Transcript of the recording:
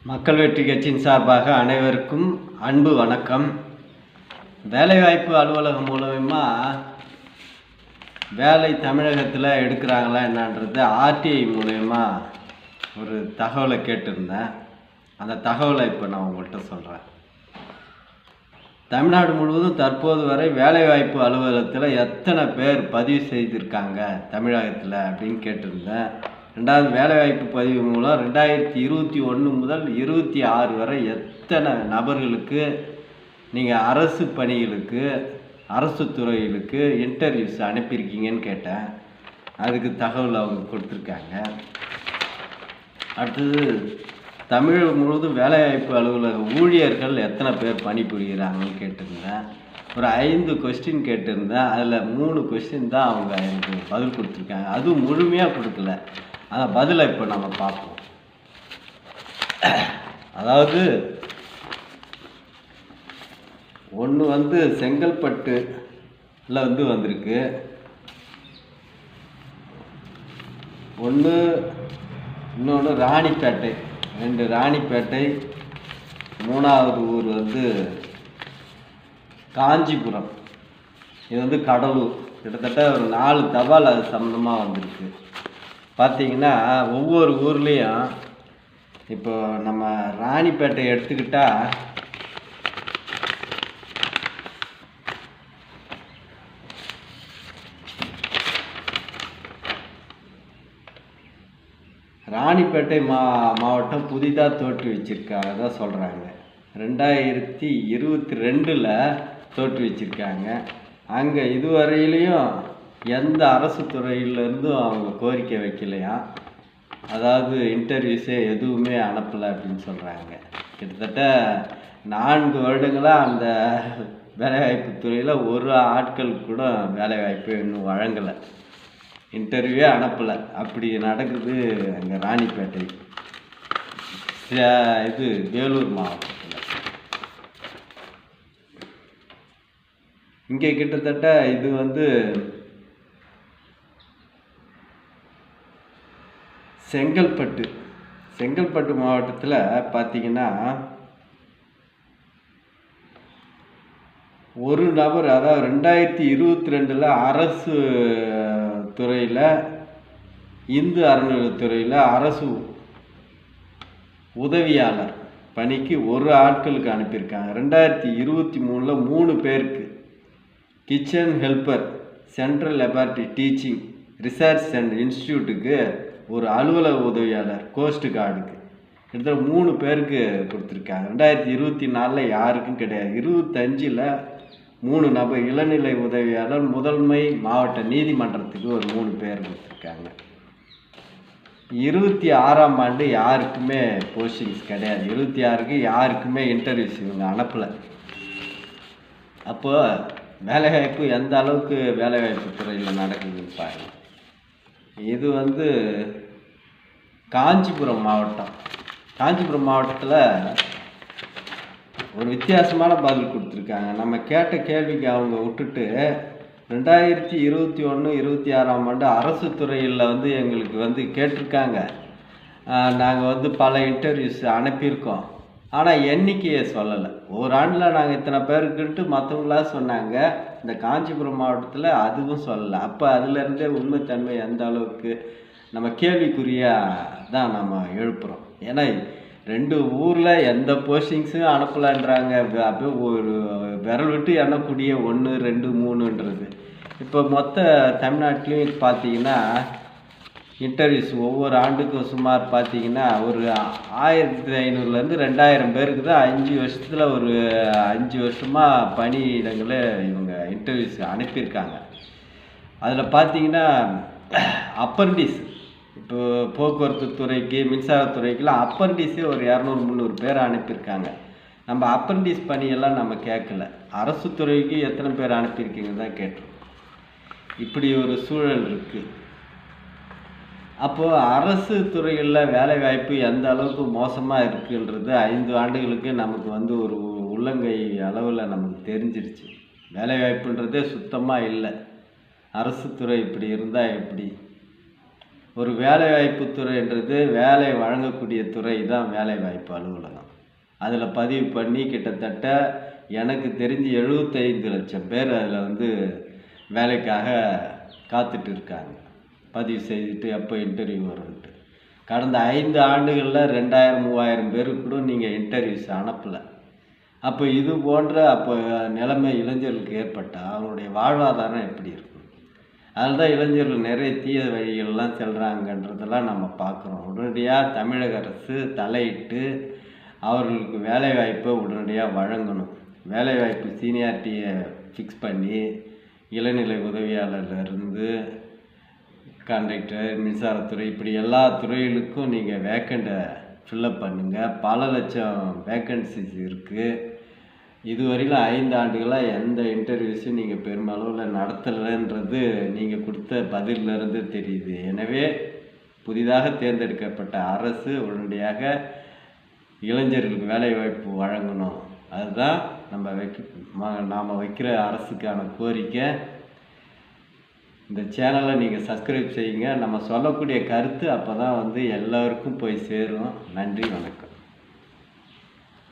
மக்கள் வெற்றி கட்சியின் சார்பாக அனைவருக்கும் அன்பு வணக்கம். வேலைவாய்ப்பு அலுவலகம் மூலமாக வேலை தமிழகத்தில் எடுக்கிறாங்களா என்னன்றது ஆர்டிஐ மூலயமா ஒரு தகவலை கேட்டிருந்தேன். அந்த தகவலை இப்போ நான் உங்கள்கிட்ட சொல்கிறேன். தமிழ்நாடு முழுவதும் தற்போது வரை வேலைவாய்ப்பு அலுவலகத்தில் எத்தனை பேர் பதிவு செய்திருக்காங்க தமிழகத்தில் அப்படின்னு கேட்டிருந்தேன். ரெண்டாவது, வேலைவாய்ப்பு பதிவு மூலம் 2021 முதல் 26 வரை எத்தனை நபர்களுக்கு நீங்கள் அரசு பணிகளுக்கு அரசு துறைகளுக்கு இன்டர்வியூஸ் அனுப்பியிருக்கீங்கன்னு கேட்டேன். அதுக்கு தகவல் அவங்க கொடுத்துருக்காங்க. அடுத்தது, தமிழகம் முழுவதும் வேலைவாய்ப்பு அலுவலக ஊழியர்கள் எத்தனை பேர் பணிபுரிகிறாங்கன்னு கேட்டிருந்தேன். ஒரு 5 கொஸ்டின் கேட்டிருந்தேன். அதில் 3 கொஸ்டின் தான் அவங்க எனக்கு பதில் கொடுத்துருக்காங்க. அதுவும் முழுமையாக கொடுக்கல. அந்த பதிலை இப்போ நம்ம பார்ப்போம். அதாவது, ஒன்று செங்கல்பட்டுல வந்திருக்கு, இன்னொன்று ராணிப்பேட்டை, 2 ராணிப்பேட்டை, 3வது ஊர் காஞ்சிபுரம், இது கடலூர். கிட்டத்தட்ட ஒரு 4 தபால் அது சம்மந்தமாக வந்திருக்கு. பார்த்தீங்கன்னா ஒவ்வொரு ஊர்லேயும் இப்போ நம்ம ராணிப்பேட்டை எடுத்துக்கிட்டால் ராணிப்பேட்டை மாவட்டம் புதிதாக தோற்றுவிச்சிருக்காங்க தான் சொல்கிறாங்க. 2022 தோற்றுவிச்சிருக்காங்க. அங்கே இதுவரையிலையும் எந்த அரசு துறையிலேருந்தும் அவங்க கோரிக்கை வைக்கலையா, அதாவது இன்டர்வியூஸே எதுவுமே அனுப்பலை அப்படின்னு சொல்கிறாங்க. கிட்டத்தட்ட 4 வருடங்களாக அந்த வேலைவாய்ப்பு துறையில் ஒரு ஆட்களுக்கு கூட வேலைவாய்ப்பு இன்னும் வழங்கலை, இன்டர்வியூவே அனுப்பலை. அப்படி நடக்குது அங்கே ராணிப்பேட்டை, வேலூர் மாவட்டத்தில். இங்கே கிட்டத்தட்ட இது செங்கல்பட்டு மாவட்டத்தில் பார்த்தீங்கன்னா ஒரு நபர், அதாவது 2022 அரசு துறையில் இந்து அறநிலையத்துறையில் அரசு உதவியாளர் பணிக்கு ஒரு ஆட்களுக்கு அனுப்பியிருக்காங்க. 2023 3 பேருக்கு kitchen helper, central laboratory teaching research and இன்ஸ்டியூட்டுக்கு ஒரு அலுவலக உதவியாளர், கோஸ்ட் கார்டுக்கு கிட்டத்தட்ட 3 பேருக்கு கொடுத்துருக்காங்க. 2024 யாருக்கும் கிடையாது. 25 3 நபர், இளநிலை உதவியாளர், முதன்மை மாவட்ட நீதிமன்றத்துக்கு ஒரு 3 பேர் கொடுத்துருக்காங்க. 26ஆம் ஆண்டு யாருக்குமே போஸ்டிங்ஸ் கிடையாது. 26க்கு யாருக்குமே இன்டர்வியூஸ் இவங்க அனுப்பலை. அப்போது வேலைவாய்ப்பு எந்த அளவுக்கு வேலைவாய்ப்பு துறையில் நடக்குதுன்னு பாருங்கள். இது காஞ்சிபுரம் மாவட்டத்தில் ஒரு வித்தியாசமான பதில் கொடுத்துருக்காங்க. நம்ம கேட்ட கேள்விக்கு அவங்க விட்டுட்டு 2021, 26ஆம் ஆண்டு அரசு துறையில் எங்களுக்கு கேட்டிருக்காங்க. நாங்கள் பல இன்டர்வியூஸ் அனுப்பியிருக்கோம், ஆனால் எண்ணிக்கையை சொல்லலை. ஒரு ஆண்டில் நாங்கள் இத்தனை பேருக்குன்ட்டு மற்றவங்களாம் சொன்னாங்க. இந்த காஞ்சிபுரம் மாவட்டத்தில் அதுவும் சொல்லலை. அப்போ அதுலேருந்தே உண்மைத்தன்மை எந்த அளவுக்கு நம்ம கேள்விக்குறியாக தான் நம்ம எழுப்புகிறோம். ஏன்னா 2 ஊரில் எந்த போஸ்டிங்ஸும் அனுப்பலான்றாங்க. அப்படியே ஒரு விரல் விட்டு எண்ணக்கூடிய 1, 2, 3ன்றது. இப்போ மொத்த தமிழ்நாட்டிலையும் பார்த்தீங்கன்னா இன்டர்வியூஸ் ஒவ்வொரு ஆண்டுக்கும் சுமார் பார்த்தீங்கன்னா ஒரு 1500லேருந்து 2000 பேருக்கு தான் 5 வருஷத்தில் ஒரு 5 வருஷமாக பணியிடங்களை இவங்க இன்டர்வியூஸ் அனுப்பியிருக்காங்க. அதில் பார்த்தீங்கன்னா அப்ரண்டிஸ், இப்போ போக்குவரத்து துறைக்கு மின்சாரத்துறைக்கெலாம் அப்ரண்டிஸே ஒரு 200-300 பேர் அனுப்பியிருக்காங்க. நம்ம அப்ரண்டிஸ் பணியெல்லாம் நம்ம கேட்கல, அரசு துறைக்கு எத்தனை பேர் அனுப்பியிருக்கீங்க தான் கேட்டோம். இப்படி ஒரு சூழல் இருக்குது. அப்போது அரசு துறைகளில் வேலைவாய்ப்பு எந்த அளவுக்கு மோசமாக இருக்குன்றது 5 ஆண்டுகளுக்கு நமக்கு ஒரு உள்ளங்கை அளவில் நமக்கு தெரிஞ்சிருச்சு. வேலைவாய்ப்புன்றதே சுத்தமாக இல்லை. அரசு துறை இப்படி இருந்தால் எப்படி? ஒரு வேலைவாய்ப்பு துறைன்றது வேலை வழங்கக்கூடிய துறை தான் வேலைவாய்ப்பு அலுவலகம். அதில் பதிவு பண்ணி கிட்டத்தட்ட எனக்கு தெரிஞ்சு 75 லட்சம் பேர் அதில் வந்து வேலைக்காக காத்துட்டு இருக்காங்க. பதிவு செய்துட்டு எப்போ இன்டர்வியூ வரும்ன்ட்டு. கடந்த 5 ஆண்டுகளில் 2000 3000 பேருக்கு கூட நீங்கள் இன்டர்வியூஸ் அனுப்பலை. அப்போ இது போன்ற நிலைமை இளைஞர்களுக்கு ஏற்பட்டால் அவங்களுடைய வாழ்வாதாரம் எப்படி இருக்கும்? அதில் தான் இளைஞர்கள் நிறைய தீய வழிகள்லாம் செல்கிறாங்கன்றதெல்லாம் நம்ம பார்க்குறோம். உடனடியாக தமிழக அரசு தலையிட்டு அவர்களுக்கு வேலைவாய்ப்பை உடனடியாக வழங்கணும். வேலைவாய்ப்பு சீனியாரிட்டியை ஃபிக்ஸ் பண்ணி இளநிலை உதவியாளர்லேருந்து கான்ட்ராக்டர், மின்சாரத்துறை, இப்படி எல்லா துறைகளுக்கும் நீங்கள் வேக்கண்ட்டை ஃபில்லப் பண்ணுங்கள். பல லட்சம் வேக்கன்சிஸ் இருக்குது. இதுவரையிலும் 5 ஆண்டுகளாக எந்த இன்டர்வியூஸும் நீங்கள் பெருமளவில் நடத்தலைன்றது நீங்கள் கொடுத்த பதிலிருந்து தெரியுது. எனவே புதிதாக தேர்ந்தெடுக்கப்பட்ட அரசு உடனடியாக இளைஞர்களுக்கு வேலைவாய்ப்பு வழங்கணும். அதுதான் நாம் வைக்கிற அரசுக்கான கோரிக்கை. இந்த சேனலை நீங்கள் சப்ஸ்கிரைப் செய்யுங்க. நம்ம சொல்லக்கூடிய கருத்து அப்போ தான் வந்து எல்லோருக்கும் போய் சேரும். நன்றி, வணக்கம்.